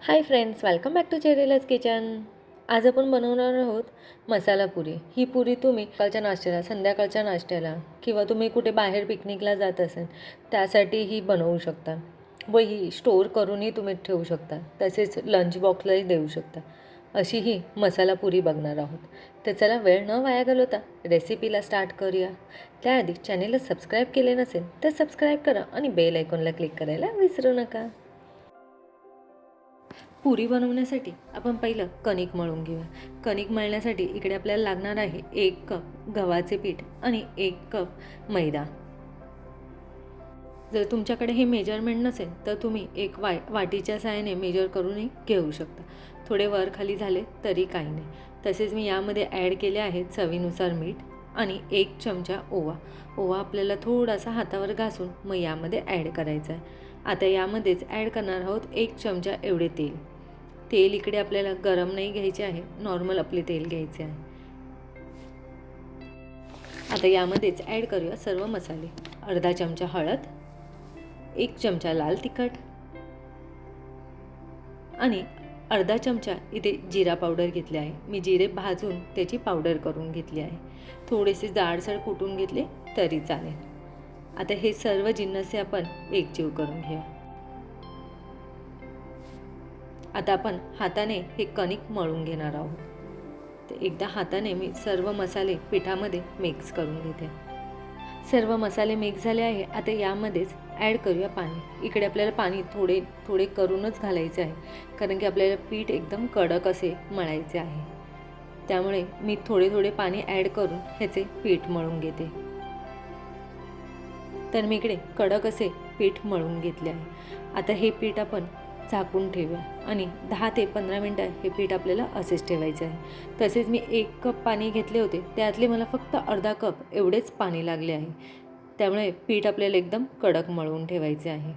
High friends, welcome back to चेरीलाज kitchen. आज आपण बनवणार आहोत मसाला पुरी. ही पुरी तुम्ही सकाळच्या नाश्त्याला, संध्याकाळच्या नाश्त्याला किंवा तुम्ही कुठे बाहेर पिकनिकला जात असेल त्यासाठी ही बनवू शकता व ही स्टोअर करूनही तुम्ही ठेवू शकता. तसेच लंच बॉक्सलाही देऊ शकता. अशी ही मसाला पुरी बघणार आहोत. तर चला वेळ न वाया घालवता रेसिपीला स्टार्ट करूया. त्याआधी चॅनेलला सबस्क्राईब केले नसेल तर सबस्क्राईब करा आणि बेल आयकॉनला क्लिक करायला विसरू नका. पुरी बनवण्यासाठी आपण पहिलं कणिक मळून घेऊया. कणिक मळण्यासाठी इकडे आपल्याला लागणार आहे 1 कप गव्हाचे पीठ आणि 1 कप मैदा. जर तुमच्याकडे हे मेजरमेंट नसेल तर तुम्ही एक वाटीच्या सहाय्याने मेजर करूनही घेऊ शकता. थोडे वर खाली झाले तरी काही नाही. तसेच मी यामध्ये ॲड केले आहेत चवीनुसार मीठ आणि 1 चमचा ओवा. ओवा आपल्याला थोडासा हातावर घासून मग यामध्ये ॲड करायचा आहे. आता यामध्येच ॲड करणार आहोत 1 चमचा एवढे तेल. तेल इकडे आपल्याला गरम नाही घ्यायचे आहे, नॉर्मल आपले तेल घ्यायचे आहे. आता यामध्येच ॲड करूया सर्व मसाले. अर्धा चमचा हळद, 1 चमचा लाल तिखट आणि अर्धा चमचा इथे जिरा पावडर घेतले आहे. मी जिरे भाजून त्याची पावडर करून घेतली आहे. थोडेसे जाडसर कुटून घेतले तरी चालेल. आता हे सर्व जिन्नसे आपण एकजीव करून घेऊया. आता आपण हाताने हे कणिक मळून घेणार आहोत. तर एकदा हाताने मी सर्व मसाले पिठामध्ये मिक्स करून घेते. सर्व मसाले मिक्स झाले आहे. आता यामध्येच ॲड करूया पाणी. इकडे आपल्याला पाणी थोडे थोडे करूनच घालायचे आहे, कारण की आपल्याला पीठ एकदम कडक असे मळायचे आहे. त्यामुळे मी थोडे थोडे पाणी ॲड करून ह्याचे पीठ मळून घेते. तर मी इकडे कडक असे पीठ मळून घेतले आहे. आता हे पीठ आपण झाकून ठेवूया आणि 10 ते 15 मिनटं हे पीठ आपल्याला असेच ठेवायचे आहे. तसेच मी 1 कप पाणी घेतले होते, त्यातले मला फक्त अर्धा कप एवढेच पाणी लागले आहे. त्यामुळे पीठ आपल्याला एकदम कडक मळून ठेवायचे आहे.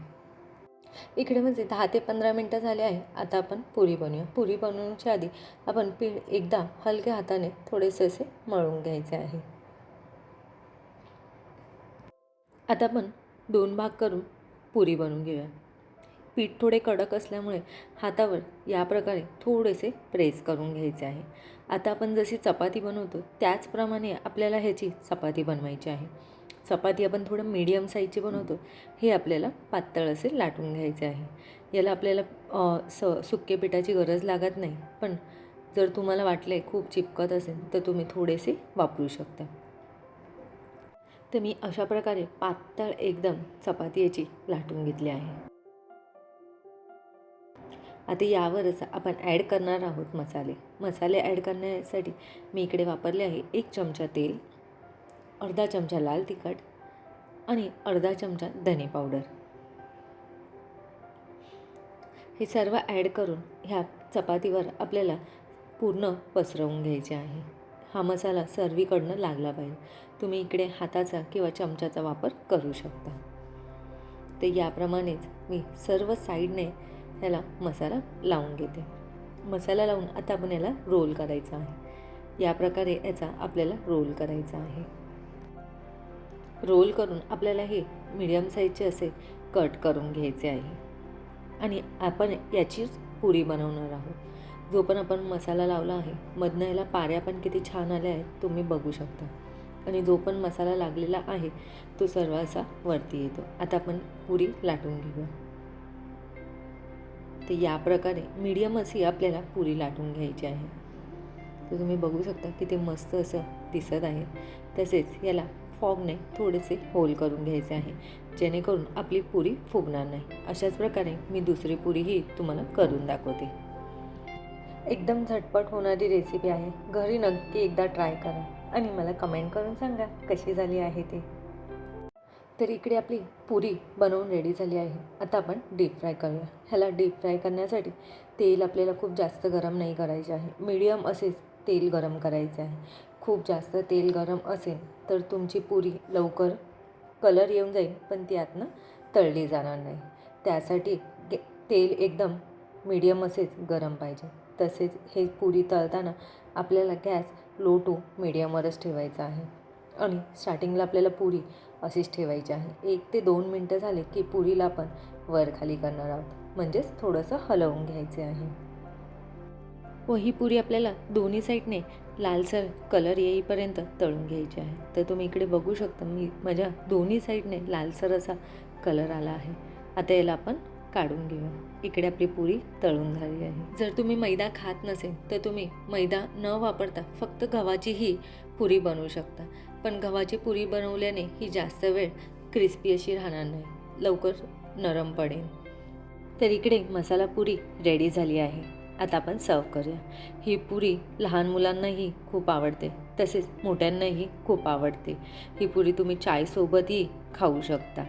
इकडे म्हणजे 10 ते 15 मिनटं झाले आहे. आता आपण पुरी बनवूया. पुरी बनवण्याच्या आधी आपण पीठ एकदा हलक्या हाताने थोडेसे असे मळून घ्यायचे आहे. आता आपण 2 भाग करून पुरी बनवून घेऊया. पीठ थोडे कडक असल्यामुळे हातावर या प्रकारे थोडेसे प्रेस करून घ्यायचे आहे. आता आपण जशी चपाती बनवतो त्याचप्रमाणे आपल्याला ह्याची चपाती बनवायची आहे. चपाती आपण थोडं मीडियम साईजची बनवतो. हे आपल्याला पातळ असे लाटून घ्यायचे आहे. याला आपल्याला सुके पिठाची गरज लागत नाही, पण जर तुम्हाला वाटले खूप चिपकत असेल तर तुम्ही थोडेसे वापरू शकता. तर मी अशा प्रकारे पातळ एकदम चपाती याची लाटून घेतली आहे. आता यावरच आपण ॲड करणार आहोत मसाले. मसाले ॲड करण्यासाठी मी इकडे वापरले आहे 1 चमचा तेल, अर्धा चमचा लाल तिखट आणि अर्धा चमचा धने पावडर. हे सर्व ॲड करून ह्या चपातीवर आपल्याला पूर्ण पसरवून घ्यायचे आहे. हा मसाला सर्वीकडनं लागला पाहिजे. तुम्ही इकडे हाताचा किंवा चमच्याचा वापर करू शकता. तर याप्रमाणेच मी सर्व साईडने ह्याला मसाला लावून घेते. मसाला लावून आता आपण याला रोल करायचा आहे. या प्रकारे याचा आपल्याला रोल करायचा आहे. रोल करून आपल्याला हे मीडियम साईजचे असे कट करून घ्यायचे आहे आणि आपण याचीच पुरी बनवणार आहोत. जो पण आपण मसाला लावला आहे मधनं याला पाऱ्या पण किती छान आल्या आहेत तुम्ही बघू शकता. आणि जो पण मसाला लागलेला आहे तो सर्व असा वरती येतो. आता आपण पुरी लाटून घेऊया. तर या प्रकारे मीडियम अशी आपल्याला पुरी लाटून घ्यायची आहे. तर तुम्ही बघू शकता किती मस्त असं दिसत आहे. तसेच याला फॉगने थोडेसे होल करून घ्यायचे आहे, जेणेकरून आपली पुरी फुगणार नाही. अशाच प्रकारे मी दुसरी पुरीही तुम्हाला करून दाखवते. एकदम झटपट होणारी रेसिपी आहे. घरी नक्की एकदा ट्राय करा आणि मला कमेंट करून सांगा कशी झाली आहे ते. तर इकडे आपली पुरी बनवून रेडी झाली आहे. आता आपण डीप फ्राय करूया. ह्याला डीप फ्राय करण्यासाठी तेल आपल्याला खूप जास्त गरम नाही करायचे आहे. मीडियम असेच तेल गरम करायचे आहे. खूप जास्त तेल गरम असेल तर तुमची पुरी लवकर कलर येऊन जाईल, पण ती आतनं तळली जाणार नाही. त्यासाठी तेल एकदम मीडियम असेच गरम पाहिजे. तसेच हे पुरी तळताना आपल्याला गॅस लो टू मीडियमवरच ठेवायचा आहे आणि स्टार्टिंगला आपल्याला पुरी अशीच ठेवायची आहे. 1 ते 2 मिनटं झाले की पुरीला आपण वर खाली करणार आहोत. म्हणजेच थोडंसं हलवून घ्यायचे आहे. व ही पुरी आपल्याला दोन्ही साईडने लालसर कलर येईपर्यंत तळून घ्यायची आहे. तर तुम्ही इकडे बघू शकता माझ्या दोन्ही साईडने लालसर असा कलर आला आहे. आता याला आपण काढून घेऊया. इकडे आपली पुरी तळून झाली आहे. जर तुम्ही मैदा खात नसेल तर तुम्ही मैदा न वापरता फक्त गव्हाचीही पुरी बनवू शकता. पण गव्हाची पुरी बनवल्याने ही जास्त वेळ क्रिस्पी अशी राहणार नाही, लवकर नरम पडेल. तर इकडे मसाला पुरी रेडी झाली आहे. आता आपण सर्व करूया. ही पुरी लहान मुलांनाही खूप आवडते, तसेच मोठ्यांनाही खूप आवडते. ही पुरी तुम्ही चायसोबतही खाऊ शकता.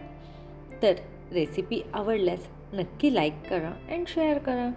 तर रेसिपी आवडल्यास नक्की लाईक करा अँड शेअर करा.